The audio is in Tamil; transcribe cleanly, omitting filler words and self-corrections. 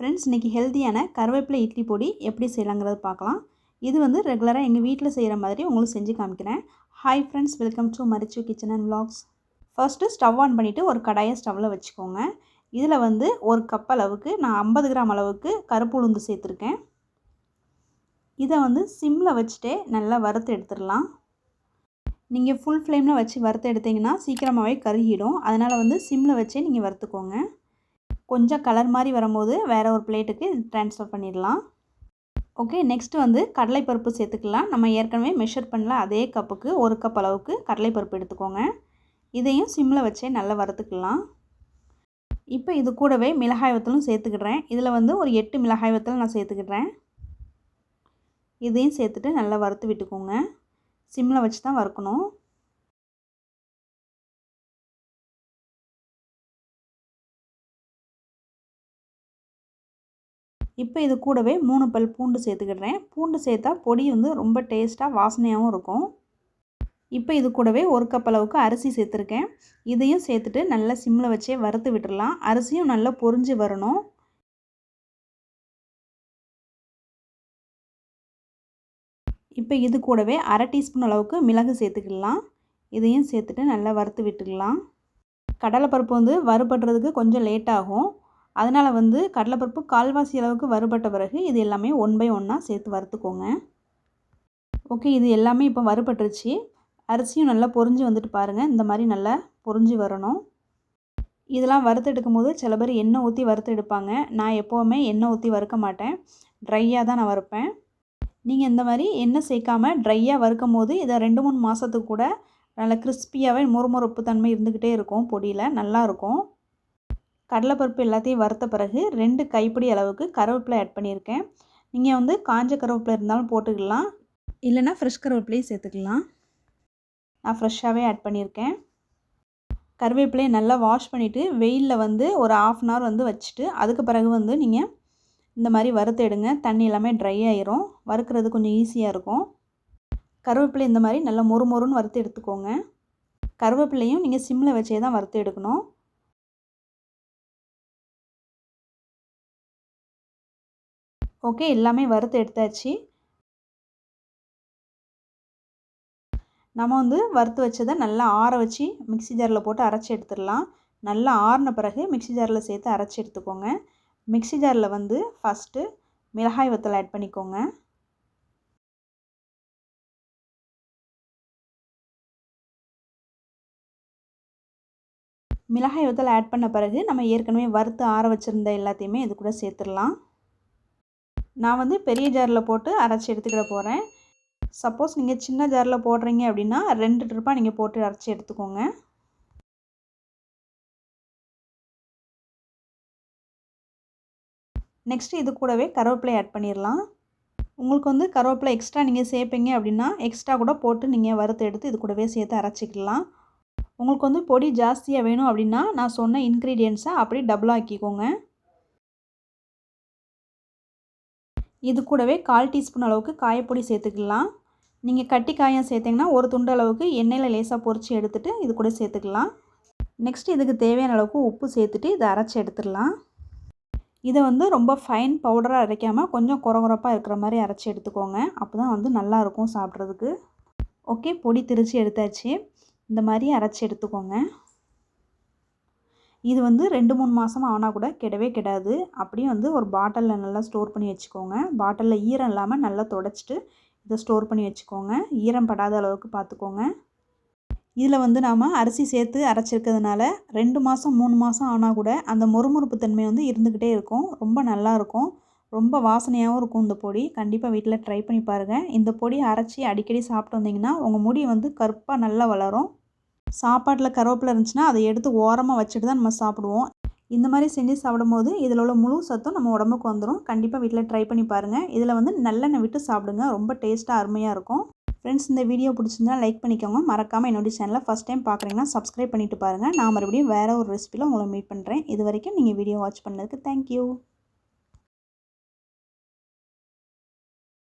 ஃப்ரெண்ட்ஸ், இன்றைக்கி ஹெல்த்தியான கருவேப்பிலை இட்லி பொடி எப்படி செய்யலாங்கிறத பார்க்கலாம். இது வந்து ரெகுலராக எங்கள் வீட்டில் செய்கிற மாதிரி உங்களுக்கு செஞ்சு காமிக்கிறேன். Hi friends, welcome to Marichu kitchen and vlogs. First stove on பண்ணிவிட்டு ஒரு கடாயை ஸ்டவ்வில் வச்சுக்கோங்க. இதில் வந்து ஒரு கப் அளவுக்கு நான் 50 கிராம் அளவுக்கு கருப்பு உளுந்து சேர்த்துருக்கேன். இதை வந்து சிம்மில் வச்சுட்டே நல்லா வறுத்து எடுத்துடலாம். நீங்கள் ஃபுல் ஃப்ளேமில் வச்சு வறுத்து எடுத்திங்கன்னா சீக்கிரமாகவே கருகிடும். அதனால் வந்து சிம்மில் வச்சே நீங்கள் வறுத்துக்கோங்க. கொஞ்சம் கலர் மாதிரி வரும்போது வேறு ஒரு பிளேட்டுக்கு ட்ரான்ஸ்ஃபர் பண்ணிடலாம். ஓகே, நெக்ஸ்ட்டு வந்து கடலைப்பருப்பு சேர்த்துக்கலாம். நம்ம ஏற்கனவே மெஷர் பண்ணல அதே கப்புக்கு ஒரு கப் அளவுக்கு கடலைப்பருப்பு எடுத்துக்கோங்க. இதையும் சிம்மில் வச்சே நல்லா வறுத்துக்கலாம். இப்போ இது கூடவே மிளகாய் வத்தலும் சேர்த்துக்கிடுறேன். இதில் வந்து ஒரு 8 மிளகாய் வத்தல் நான் சேர்த்துக்கிடுறேன். இதையும் சேர்த்துட்டு நல்லா வறுத்து விட்டுக்கோங்க. சிம்மில் வச்சு தான் வறுக்கணும். இப்போ இது கூடவே 3 பல் பூண்டு சேர்த்துக்கிடுறேன். பூண்டு சேர்த்தா பொடி வந்து ரொம்ப டேஸ்ட்டாக வாசனையாகவும் இருக்கும். இப்போ இது கூடவே ஒரு கப் அளவுக்கு அரிசி சேர்த்துருக்கேன். இதையும் சேர்த்துட்டு நல்லா சிம்மில் வச்சே வறுத்து விட்டுடலாம். அரிசியும் நல்லா பொரிஞ்சு வரணும். இப்போ இது கூடவே அரை டீஸ்பூன் அளவுக்கு மிளகு சேர்த்துக்கலாம். இதையும் சேர்த்துட்டு நல்லா வறுத்து விட்டுக்கலாம். கடலைப்பருப்பு வந்து வறுபடுறதுக்கு கொஞ்சம் லேட் ஆகும். அதனால் வந்து கடலைப்பருப்பு கால்வாசி அளவுக்கு வறுபட்ட பிறகு இது எல்லாமே 1 பை 1 சேர்த்து வறுத்துக்கோங்க. ஓகே, இது எல்லாமே இப்போ வறுபட்டுருச்சு. அரிசியும் நல்லா பொரிஞ்சு வந்துட்டு பாருங்கள். இந்த மாதிரி நல்லா பொரிஞ்சு வரணும். இதெல்லாம் வறுத்து எடுக்கும்போது சில பேர் எண்ணெய் ஊற்றி வறுத்து எடுப்பாங்க. நான் எப்போவுமே எண்ணெய் ஊற்றி வறுக்க மாட்டேன். ட்ரையாக தான் நான் வறுப்பேன். நீங்கள் இந்த மாதிரி எண்ணெய் சேர்க்காமல் ட்ரையாக வறுக்கும் போது இதை 2-3 மாதத்துக்கு கூட நல்லா கிறிஸ்பியாகவே மொறுமொறுப்பு தன்மை இருந்துக்கிட்டே இருக்கும். பொடியில் நல்லாயிருக்கும். கடலைப்பருப்பு எல்லாத்தையும் வறுத்த பிறகு 2 கைப்பிடி அளவுக்கு கருவேப்பிலை ஆட் பண்ணியிருக்கேன். நீங்கள் வந்து காஞ்ச கருவேப்பிலை இருந்தாலும் போட்டுக்கலாம், இல்லைனா ஃப்ரெஷ் கருவேப்பிலையும் சேர்த்துக்கலாம். நான் ஃப்ரெஷ்ஷாகவே ஆட் பண்ணியிருக்கேன். கருவேப்பிலையை நல்லா வாஷ் பண்ணிவிட்டு வெயிலில் வந்து ஒரு 1/2 அன் ஹவர் வந்து வச்சுட்டு அதுக்கு பிறகு வந்து நீங்கள் இந்த மாதிரி வறுத்து எடுங்க. தண்ணி எல்லாமே ட்ரை ஆயிரும். வறுக்கிறது கொஞ்சம் ஈஸியாக இருக்கும். கருவேப்பிலை இந்த மாதிரி நல்லா மொறுமொறுன்னு வறுத்து எடுத்துக்கோங்க. கருவேப்பிலையும் நீங்கள் சிம்மில் வச்சே தான் வறுத்து எடுக்கணும். ஓகே, எல்லாமே வறுத்து எடுத்தாச்சு. நம்ம வந்து வறுத்து வச்சதை நல்லா ஆற வச்சு மிக்ஸி ஜாரில் போட்டு அரைச்சி எடுத்துடலாம். நல்லா ஆறின பிறகு மிக்ஸி ஜாரில் சேர்த்து அரைச்சி எடுத்துக்கோங்க. மிக்ஸி ஜாரில் வந்து ஃபஸ்ட்டு மிளகாய் வத்தல் ஆட் பண்ணிக்கோங்க. மிளகாய் வத்தல் ஆட் பண்ண பிறகு நம்ம ஏற்கனவே வறுத்து ஆற வச்சுருந்த எல்லாத்தையுமே இது கூட சேர்த்துடலாம். நான் வந்து பெரிய ஜாரில் போட்டு அரைச்சி எடுத்துக்கிட போகிறேன். சப்போஸ் நீங்கள் சின்ன ஜாரில் போடுறீங்க அப்படின்னா 2 ட்ரிப்பாக நீங்கள் போட்டு அரைச்சி எடுத்துக்கோங்க. நெக்ஸ்ட்டு இது கூடவே கருவேப்பிலை ஆட் பண்ணிடலாம். உங்களுக்கு வந்து கருவேப்பிலை எக்ஸ்ட்ரா நீங்கள் சேர்ப்பீங்க அப்படின்னா எக்ஸ்ட்ரா கூட போட்டு நீங்கள் வறுத்து எடுத்து இது கூடவே சேர்த்து அரைச்சிக்கலாம். உங்களுக்கு வந்து பொடி ஜாஸ்தியாக வேணும் அப்படின்னா நான் சொன்ன இன்க்ரீடியன்ட்ஸை அப்படி டபுளாக ஆக்கிக்கோங்க. இது கூடவே 1/4 டீஸ்பூன் அளவுக்கு காயப்பொடி சேர்த்துக்கலாம். நீங்கள் கட்டி காயம் சேர்த்திங்கன்னா ஒரு துண்டு அளவுக்கு எண்ணெயில் லேசாக பொரித்து எடுத்துகிட்டு இது கூட சேர்த்துக்கலாம். நெக்ஸ்ட் இதுக்கு தேவையான அளவுக்கு உப்பு சேர்த்துட்டு இதை அரைச்சி எடுத்துடலாம். இதை வந்து ரொம்ப ஃபைன் பவுடராக அரைக்காமல் கொஞ்சம் குறகுறப்பாக இருக்கிற மாதிரி அரைச்சி எடுத்துக்கோங்க. அப்போ தான் வந்து நல்லாயிருக்கும் சாப்பிட்றதுக்கு. ஓகே, பொடி திரித்து எடுத்தாச்சு. இந்த மாதிரி அரைச்சி எடுத்துக்கோங்க. இது வந்து 2-3 மாதமாக ஆனால் கூட கெடவே கெடாது. அப்படியே வந்து ஒரு பாட்டிலில் நல்லா ஸ்டோர் பண்ணி வச்சுக்கோங்க. பாட்டிலில் ஈரம் இல்லாமல் நல்லா துடைச்சிட்டு இதை ஸ்டோர் பண்ணி வச்சுக்கோங்க. ஈரம் படாத அளவுக்கு பார்த்துக்கோங்க. இதில் வந்து நாம் அரிசி சேர்த்து அரைச்சிருக்கிறதுனால 2 மாதம் 3 மாதம் ஆனால் கூட அந்த மொறுமொறுப்பு தன்மை வந்து இருந்துக்கிட்டே இருக்கும். ரொம்ப நல்லாயிருக்கும். ரொம்ப வாசனையாகவும் இருக்கும் இந்த பொடி. கண்டிப்பாக வீட்டில் ட்ரை பண்ணி பாருங்கள். இந்த பொடி அரைச்சி அடிக்கடி சாப்பிட்டு வந்தீங்கன்னா உங்கள் முடி வந்து கருப்பாக நல்லா வளரும். சாப்பாட்டில் கருவேப்பிலை இருந்துச்சுன்னா அதை எடுத்து ஓரமாக வச்சுட்டு தான் நம்ம சாப்பிடுவோம். இந்த மாதிரி செஞ்சு சாப்பிடும்போது இதில் உள்ள முழு சத்தும் நம்ம உடம்புக்கு வந்துடும். கண்டிப்பாக வீட்டில் ட்ரை பண்ணி பாருங்கள். இதில் வந்து நல்லெண்ணெய் விட்டு சாப்பிடுங்க. ரொம்ப டேஸ்ட்டாக அருமையாக இருக்கும். ஃப்ரெண்ட்ஸ், இந்த வீடியோ பிடிச்சிருந்தா லைக் பண்ணிக்கோங்க. மறக்காமல் என்னுடைய சேனலை ஃபஸ்ட் டைம் பார்க்குறீங்கன்னா சப்ஸ்கிரைப் பண்ணிவிட்டு பாருங்கள். நான் மறுபடியும் வேறு ஒரு ரெசிபியில் உங்களை மீட் பண்ணுறேன். இது வரைக்கும் நீங்கள் வீடியோ வாட்ச் பண்ணதுக்கு தேங்க்யூ.